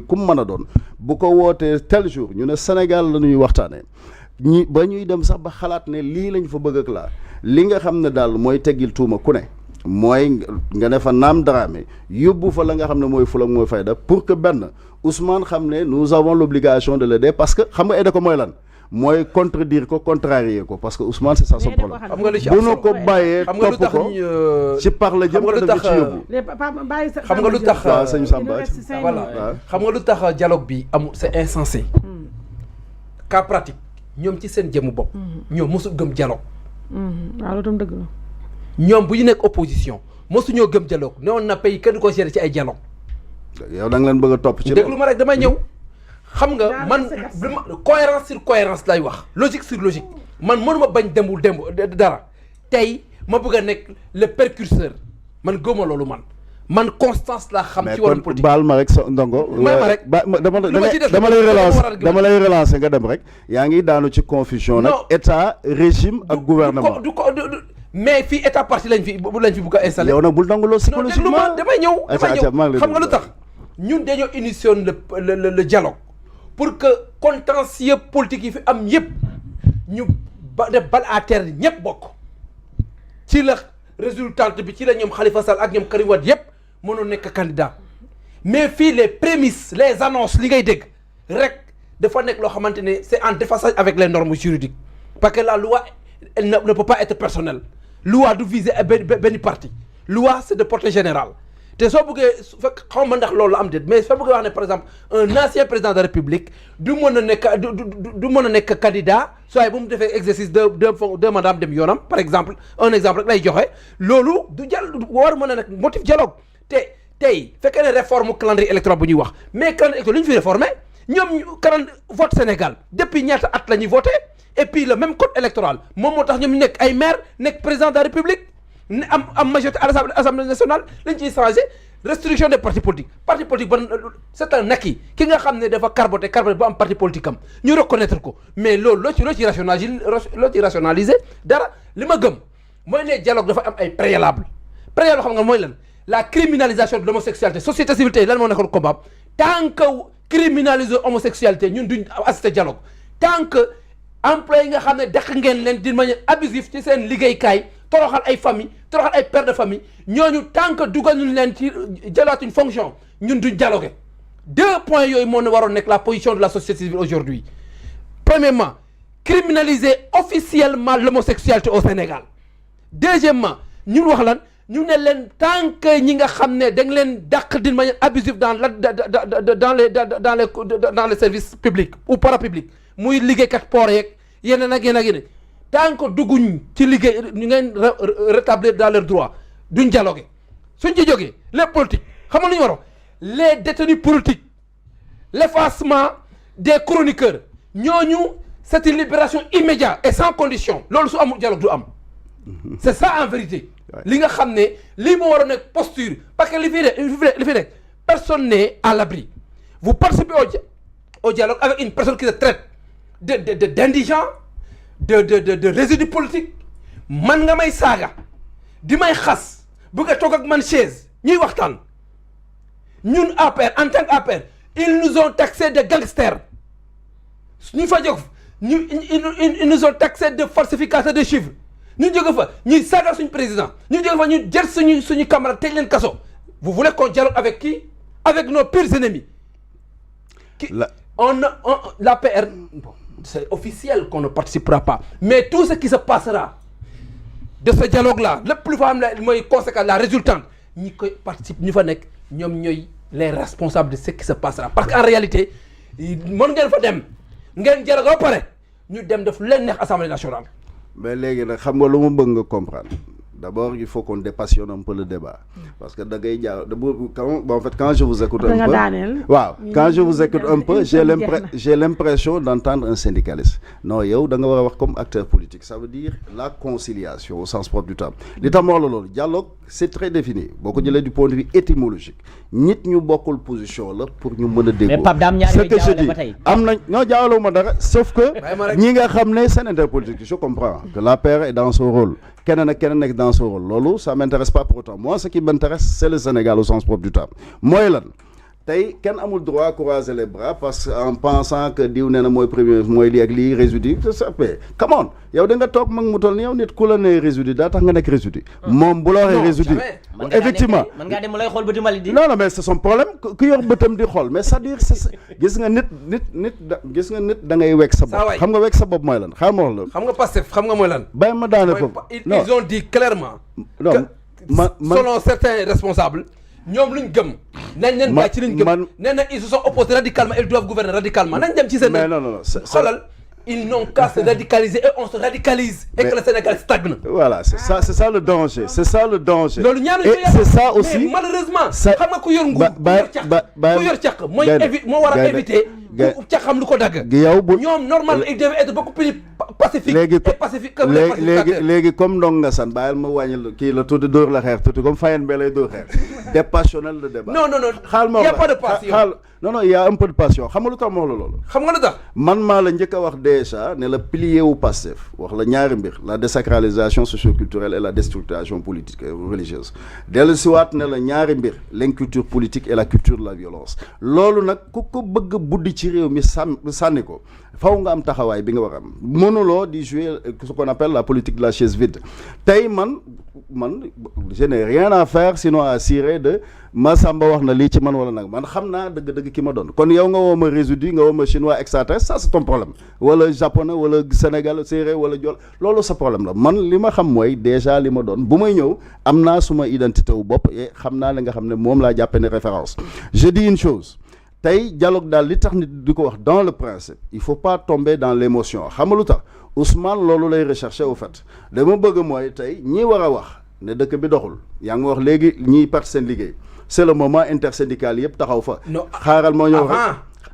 ku mu mën a doon bu ko wootee tel jour ñu ne Sénégal la ñuy waxtaanee ba ñuy dem sax ba xalaat ne lii lañ fa bëgg ak laa li nga xam ne daal mooy teggil tuuma ku ne mooy nga ne fa naam Dramé yóbbu fa la nga xam ne mooy fulla mooy fayda pour que benn Ousmane xam ne nous avons l'obligation de l'aider parce que xam nga aider ko mooy lan mooy contredire ko contrarier ko parce que Ousmane c'est ça son problème bu nu ko bàyyee topp ko ci par la jëm daf ci yóbbu xam nga lu tax waaw sëñ Samba voilà xam nga lu tax dialogue bi amul c'est insensé cas pratique ñoom ci seen jëmu bopp ñoom mosul gëm dialogue waaw loolu tam dëgg la ñoom bu ñu nekk opposition mosuñoo gëm dialogue ne woon na pays kenn du ko gérer ci ay dialogue yow da nga leen bëgg a topp ci déglu ma rek damay ñëw xam nga man cohérence sur cohérence lay wax logique sur logique man mënuma bañ demul dara tey ma bëgg a nekk le précurseur man gëmma loolu man constance laa xam ci wàllum politique baal ma rek sa ndongo dama lay relancer nga dem rek yaa ngi daanu ci confusion nag état régime ak gouvernement mais fii état parti lañ fi bëgg a installé yow nag bul nangu loolu psychologiquement damay ñëw xam nga lu tax ñun dañoo initié le dialogue pour que contentieux politique yi fi am yëpp ñu def bal à terre ñëpp bokk ci la résultante bi ci la ñoom Khalifa Sall ak ñoom Karim Wade yëpp mënoon nekk candidat mais fii les prémices les annonces li ngay dégg rek dafa nekk loo xamante ne c'est en déphasage avec les normes juridiques parce que la loi elle ne peut pas être personnelle loi du viser benn parti loi c'est de portée générale te soo bëggee fekk xaw ma ndax loolu la am déet mais soo bëggee wax ne par exemple un ancien président de la République du mën a nekk du mën a nekk candidat soit bu mu defee exercice de mandat dem yoonam par exemple un exemple rek lay joxe loolu du war mën a nekk motif dialogue te tey fekkee ne réforme calendrier électoral bu ñuy wax mais calendrier électoral li ñu fi réformé ñoom vote Sénégal depuis ñaata at la ñuy voté et puis le même code électoral moom moo tax ñoom ñu nekk ay maire nekk président de la République ne am majorité à l'Assemblée nationale lañ ciy changé restriction des partis politiques ba c'est un acquis ki nga xam ne dafa carboté ba am parti politique am ñu reconnaître ko mais loolu loo ci rationaliser dara li ma gëm mooy ne dialogue dafa am ay préalable xam nga mooy lan la criminalisation de l'homosexualité société civile tey lan moo nekkoon combat tant que criminaliser homosexualité ñun duñ assister dialogue tant que employé yi nga xam ne dàq ngeen leen d'une manière abusive ci seen liggéeykaay toroxal ay famille toroxal ay pères de famille ñooñu tant que dugaluñ leen ci jëlaatuñ fonction ñun duñ dialoguer 2 points yooyu moo ne waroon nekk la position de la société civile aujourd'hui premièrement criminaliser officiellement l'homosexualité au Sénégal deuxièmement ñun wax lan ñu ne leen tant que ñi nga xam ne da nga leen dàq d'une manière abusive dans les services publics ou parapublics muy liggéeykat port yeeg yeneen ak yeneen tant que dugguñ ci liggéey ñu ngeen rétablir dans leurs droits duñ dialoguer suñ ci jógee les politiques xam nga lu ñu waroon les détenus politiques l'effacement des chroniqueurs ñooñu c'est une libération immédiate et sans condition loolu su amul dialogue du am c'est ça en vérité li nga xam ne lii moo war a nekk posture parce que li fi nekk personne n'est à l'abri vous participez au dialogue avec une personne qui se traite d'indigent de résidu politique man nga may saaga di may xas bëgg a toog ak man chaise ñuy waxtaan ñun APR en tant qu'APR ils nous ont taxé de gangsters ñu fa jóg ils nous ont taxé de falsification de chiffres ñu jóge fa ñuy saaga suñu président ñu jóge fa ñu jël suñu camarade tëj leen kaso vous voulez qu'on dialogue avec qui avec nos pires ennemis l'APR c'est officiel qu'on ne participera pas mais tout ce qui se passera de ce dialogue-là le plus fa am la mooy conséquence la résultante ñi koy participe ñu fa nekk ñoom ñooy les responsables de ce qui se passera parce qu'en réalité mën ngeen fa dem ngeen dialogue ba pare ñu dem def leen neex Assemblée nationale. mais léegi nag xam nga lu ma bëgg nga comprendre d'abord il faut qu'on dépassionne un peu le débat parce que da ngay en fait quand je vous écoute un peu quand je vous écoute un peu j'ai l'impression d'entendre un syndicaliste non yow da nga war a wax comme acteur politique ça veut dire la conciliation au sens propre du terme li tax ma wax la loolu dialogue c'est très défini boo ko jëlee du point de vue étymologique nit ñu bokkul position la pour ñu mën a déggoo mais Pape Dame ce que je dis am nañ ñoo jaawaloo ma dara sauf que ñi nga xam ne seen interpolitique je comprends que l'APR est dans son rôle keneen ak keneen nekk dans son rôle loolu ça m'intéresse pas pour autant moi ce qui m'intéresse c'est le Sénégal au sens propre du terme mooy lan tey kenn amul droit croiser les bras parce que en pensant que diw nee na mooy premier mooy lii ak lii résidu ça fait come on yow da nga toog mag mu toll ni yow nit ku la ne résidu daa tax nga nekk résidu moom bu la waxee résidu effectivement man ngaa dem mu lay xool bëti mali di non mais c'est son problème ku yor bëtam di xool mais c'est-à-dire gis nga nit da ngay wekk sa bopp xam nga wekk sa bopp mooy lan xam nga Pastef xam nga mooy lan bàyyi ma daane foofu ils ont dit clairement non selon certains responsables ñoom luñ gëm nañ leen bàyyi ci luñ gëm nee na ils se sont opposés radicalement ils doivent gouverner radicalement nañ dem ci seen mais non xoolal ils n'ont qu'à se radicaliser et on se radicalise et que le Sénégal stagne. Voilà, c'est ça le danger. C'est ça le danger. Et c'est ça aussi. Mais malheureusement, xam nga ku yor nguur ku yor càq moo war a éviter càqam lu ko dagg. ñoom normal il devait être beaucoup plus pacifique et pacifique que les pacificateurs. léegi comme ndong nga san bàyyil ma wàññi kii la tuuti dóor la xeex tuuti comme Fayen Bey lay dóor xeex. Dépassionnel le débat. Non, il y a pas de passion. Non, il y a un peu de passion xam nga lu tax ma wax la loolu. xam nga lu tax man maa la njëkk a wax déjà ne la pilier wu Pastef wax la ñaari mbir la désacralisation socioculturelle et la déstructuration politique et religieuse dellu siwaat ne la ñaari mbir l'inculture politique et la culture de la violence loolu nag ku ko bëgg buddi ci réew mi sànni ko faw nga am taxawaay bi nga war a am mënuloo di jouer ce qu'on appelle la politique de la chaise vide tey man je n'ai rien à faire sinon à cirer de Massamba wax na lii ci man wala nag man xam naa dëgg-dëgg ki ma doon kon yow nga woo ma résidu nga woo ma chinois extraterrestre ça c'est ton problème wala japonais wala sénégal séeréer wala jol loolu sa problème la man li ma xam mooy déjà li ma doon bu may ñëw am naa suma identité wu bopp et xam naa li nga xam ne moom laa jàppe ne référence je dis une chose tey dialogue daal li tax nit di ko wax dans le principe il faut pas tomber dans l'émotion xam nga lu tax Ousmane loolu lay rechercher au fait dama bëgg mooy tey ñi war a wax ne dëkk bi doxul yaa ngi wax léegi ñiy perte seen liggéey c'est le moment intersyndical yëpp taxaw fa. xaaral moo ñëw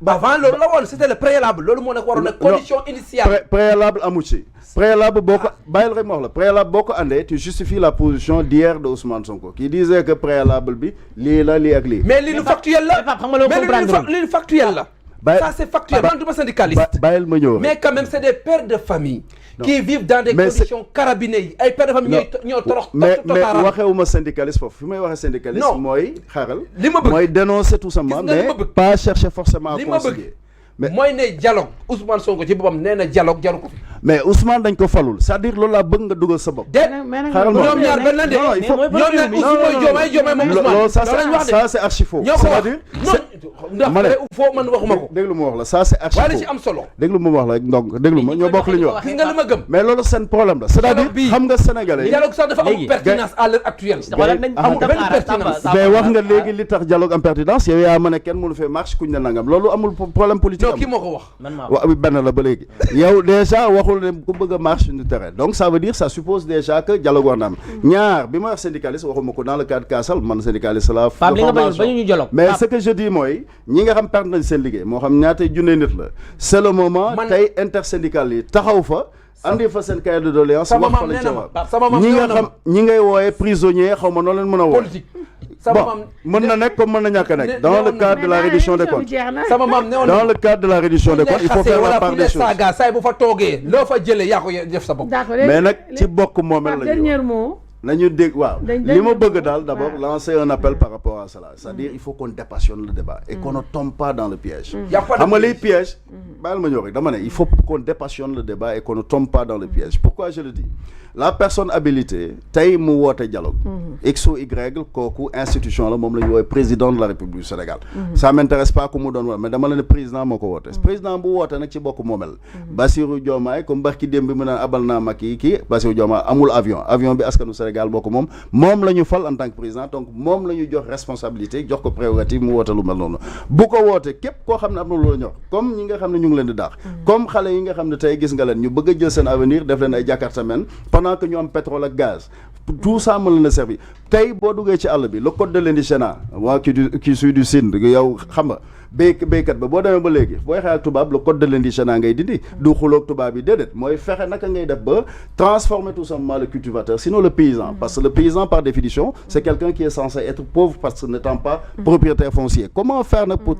avant loolu la woon c'était le préalable loolu moo nekk waroon nag condition initiale. préalable amu ci. préalable boo ko bàyyil rek ma wax la préalable boo ko andee tu justifies la position d'hier de Ousmane Sonko qui disait que préalable bi lii la lii ak lii. mais lii lu factuel la mais lii factuel la. Ça c'est factuel man du ma syndicaliste. bàyyil ma ñëw mais quand même c'est des pères de famille. qui vivent dans des conditions carabinées ay pères de famille ñoo torox. mais waxewuma syndicaliste foofu fi may waxee syndicaliste. mooy xaaral. li ma bëgg mooy dénoncer tout simplement mais pas chercher forcément à concilier. mais mooy ne dialogue Ousmane Sonko ci boppam nee na dialogue jaru ko. mais Ousmane dañ ko falul c'est-à-dire loolu laa bëgg nga dugal sa bopp. xaaral ñoom ñaar benn la de. non il faut ñoom ñaar Diomaye moom Ousmane. ça c'est archi faux. c'est-à-dire ndax foo man waxuma ko. déglu ma wax la ça c'est archi faux. waaye li ci am solo. déglu ma wax la donc déglu ma ñoo bokk li ñu wax. gis nga li ma gëm. mais loolu seen problème la c'est-à-dire xam nga sénégalais. dialogue sax dafa am pertinence à l'heure actuelle. amul benn pertinence. mais wax nga léegi li tax dialogue am pertinence yow yaa ma ne kenn mënu fee marche kuñ ne nangam loolu amul problème politique. non kii moo ko wax. waaw benn la ba léegi yow déjà waxul ne ku bëgg a marche du terrain donc ça veut dire ça suppose déjà que dialogue war na am ñaar bi ma wax syndicaliste waxuma ko dans le cadre kaasal man syndicaliste la mais ce que je dis mooy ñi nga xam perte nañ seen liggéey moo xam ñaata junne nit la c'est le moment tey intersyndical yi taxaw fa andi fa seen cahier de doléance wax fa la ca wax ñi nga xam ñi ngay wooye prisonnier xaw ma noo leen mën a woo bon mën na nekk comme mën na ñàkk a nekk dans le cadre de la reddition des comptes dans le cadre de la reddition des comptes il faut faire la part des choses saay bu fa toogee loo fa jëlee yaa ko def sa bopp mais nag ci bokk moomel la ñuy wax nañu dégg waaw li ma bëgg daal d'abord lancer un appel par rapport à cela c'est-à-dire il faut qu'on dépassionne le débat et qu'on ne tombe pas dans le piège xam nga liy piège bàyyil ma ñëw rek dama ne il faut qu'on dépassionne le débat et qu'on ne tombe pas dans le piège pourquoi je le dis la personne habilitée tey mu woote dialogue x ou y kooku institution la moom la ñu woowee président de la République du Sénégal ça m'intéresse pas ku mu doon woote mais dama la ne président moo ko woote président bu woote nag ci bokk moomel Bassirou Diomaye comme barki démb bi mu naan abal naa Macky kii Bassirou Diomaye amul avion bi askanu Sénégal bokk moom la ñu fal en tant que président donc moom la ñu jox responsabilité jox ko prérogative mu woote lu mel noonu bu ko woote képp koo xam ne am na lu la ñor comme ñi nga xam ne ñu ngi leen di daax comme xale yi nga xam ne tey gis nga leen ñu bëgg a jël seen avenir def leen ay jakartamen pendant que ñu am pétrole ak gaz tout ça mën leen a servir tey boo duggee ci àll bi le code de l'indigénat waa qui suit du Sine yow xam nga béykat ba boo demee ba léegi booy xeex ak tubaab le code de l'indigénat ngay dindi du xuloog tubaab yi déedéet mooy fexe naka ngay def ba transformer tout simplement le cultivateur sinon le paysan parce que le paysan par définition c'est quelqu'un qui est censé être pauvre parce que n'étant pas propriétaire foncier comment faire nag pour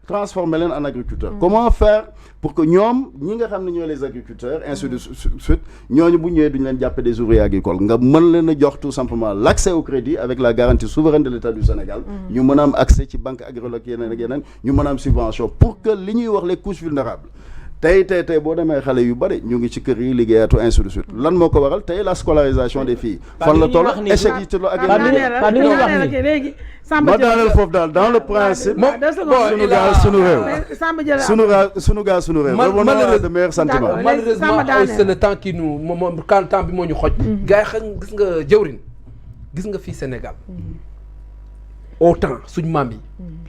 transformer leen en agriculteur comment faire pour que ñoom ñi nga xam ne ñooy les agriculteurs ainsi de suite ñooñu bu ñëwee duñu leen jàppe des ouvriers agricoles nga mën leen a jox tout simplement l'accès au crédit avec la garantie souveraine de l'État du Sénégal ñu mën a am accès ci banque agricole ak yeneen ak yeneen ñu mën a am subvention pour que li ñuy wax les couches vulnérables tey boo demee xale yu bëri ñu ngi ci kër yi liggéeyatu ainsi de suite lan moo ko waral tey la scolarisation des filles fan la toll échec yi ci lo ak léegi ma daaneel foofu daal dans le principe sunu gaal sunu réew de meilleurs sentiments malheureusement c'est le temps qui nous moom quand temps bi moo ñu xoj gars yi xam gis nga jëwrin gis nga fii Sénégal autant suñ maam yi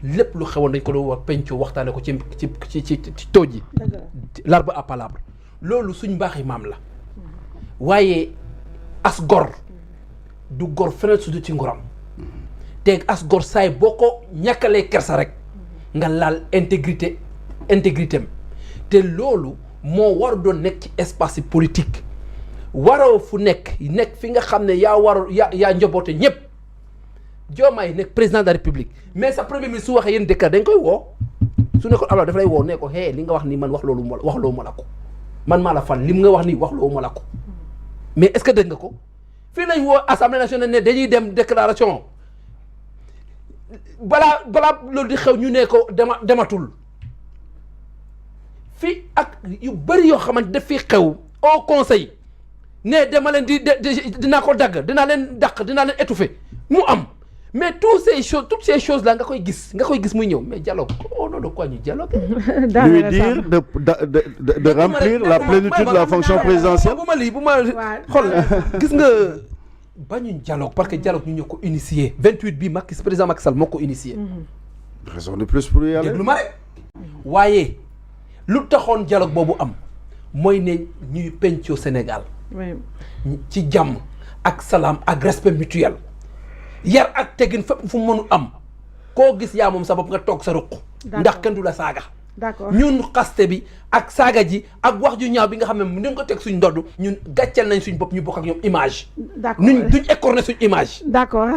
lépp lu xewoon dañ ko doon wax penco waxtaane ko ci tooj yi l'arbre à palabre loolu suñ mbaaxi maam la waaye as gor du gor feneen su du ci ngoram te as gor saay boo ko ñàkkalee kersa rek nga laal intégrité am te loolu moo war doon nekk ci espace politique waroo fu nekk fi nga xam ne yaa njoboote ñëpp Diomaye nekk président de la République mais sa premier ministre su waxee yéen dëkk dañ koy woo su nekkoon Abdoulaye dafa lay woo ne ko li nga wax nii man wax loo ma la ko man maa la fan li nga wax nii wax loo ma la ko mais est-ce que dégg nga ko fii lañ woo assemblée nationale ne dañuy dem déclaration balaa loolu di xew ñu ne ko dematul fii ak yu bëri yoo xamante daf fi xew au conseil ne dama leen dinaa ko dagg dinaa leen dàq dinaa leen étouffer mu am mais toutes ces choses là nga koy gis muy ñëw mais dialogue au nom de quoi ñu dialogue lui dire de remplir la plénitude de la fonction présidentielle bu ma xool gis nga bañuñ dialogue parce que dialogue ñu ñoo ko initié 28 bi président Macky Sall moo ko initié raison de plus pour yàlla déglu ma rek waaye lu taxoon dialogue boobu am mooy ne ñuy pencoo Sénégal ci jàmm ak salaam ak respect mutuel yar ak teggin fépp fu mënu am koo gis yaa moom sa bopp nga toog sa ruq ndax kenn du la saaga d'accord ñun xaste bi ak saaga ji ak wax ju ñaaw bi nga xam ne ni nga ko teg suñ ndodd ñun gàcceel nañ suñ bopp ñu bokk ak ñoom image d'accord duñ écorner suñ image d'accord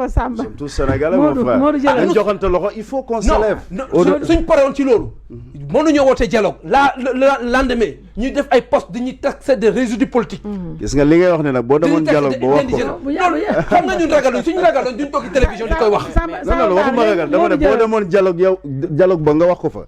Samba tout Sénégalais mon frère dañ joxante loxo il faut qu'on s'élève suñ parewoon ci loolu mënuñoo woote dialogue le lendemain ñuy def ay poste dañuy taxer de résidus politiques gis nga li ngay wax ne nag boo demoon dialogue ba wax ko xam nga ñun ragaloon suñu ragaloon duñ toog ci télévision di koy wax non waxuma ragal dama ne boo demoon dialogue ba nga wax ko fa